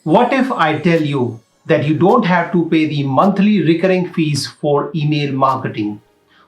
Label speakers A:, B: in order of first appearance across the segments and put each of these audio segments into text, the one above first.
A: What if I tell you that you don't have to pay the monthly recurring fees for email marketing?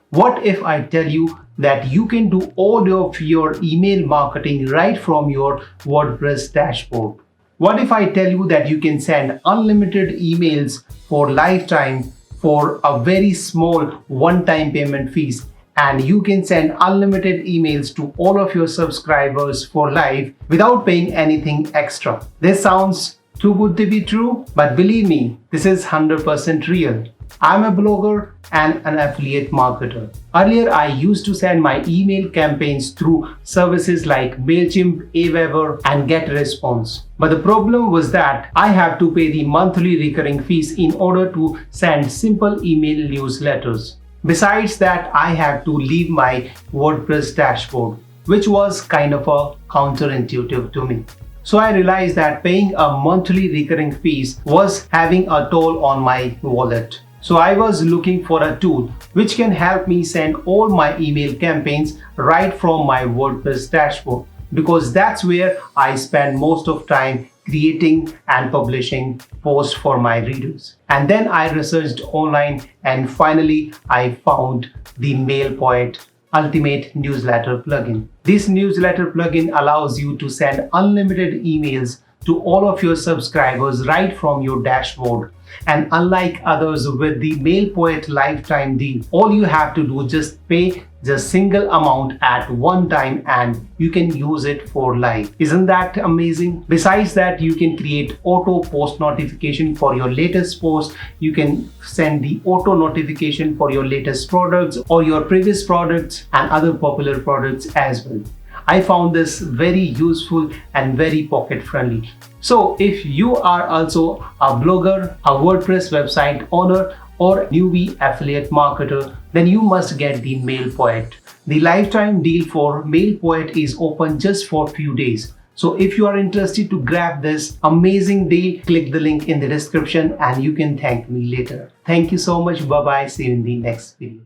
A: What if I tell you that you can do all of your email marketing right from your WordPress dashboard? What if I tell you that you can send unlimited emails for lifetime for a very small one-time payment fees, and you can send unlimited emails to all of your subscribers for life without paying anything extra? This sounds too good to be true, but believe me, this is 100% real. I'm a blogger and an affiliate marketer. Earlier, I used to send my email campaigns through services like MailChimp, Aweber, and GetResponse. But the problem was that I have to pay the monthly recurring fees in order to send simple email newsletters. Besides that, I had to leave my WordPress dashboard, which was kind of counterintuitive to me. So I realized that paying a monthly recurring fees was having a toll on my wallet. So I was looking for a tool which can help me send all my email campaigns right from my WordPress dashboard, because that's where I spend most of time creating and publishing posts for my readers. And then I researched online and finally I found the MailPoet Ultimate Newsletter plugin. This newsletter plugin allows you to send unlimited emails to all of your subscribers right from your dashboard. And unlike others with the MailPoet lifetime deal, all you have to do is just pay the single amount at one time and you can use it for life. Isn't that amazing? Besides that, you can create auto post notification for your latest post. You can send the auto notification for your latest products or your previous products and other popular products as well. I found this very useful and very pocket friendly. So if you are also a blogger, a WordPress website owner, or newbie affiliate marketer, then you must get the MailPoet. The lifetime deal for MailPoet is open just for a few days. So if you are interested to grab this amazing deal, click the link in the description and you can thank me later. Thank you so much. Bye bye. See you in the next video.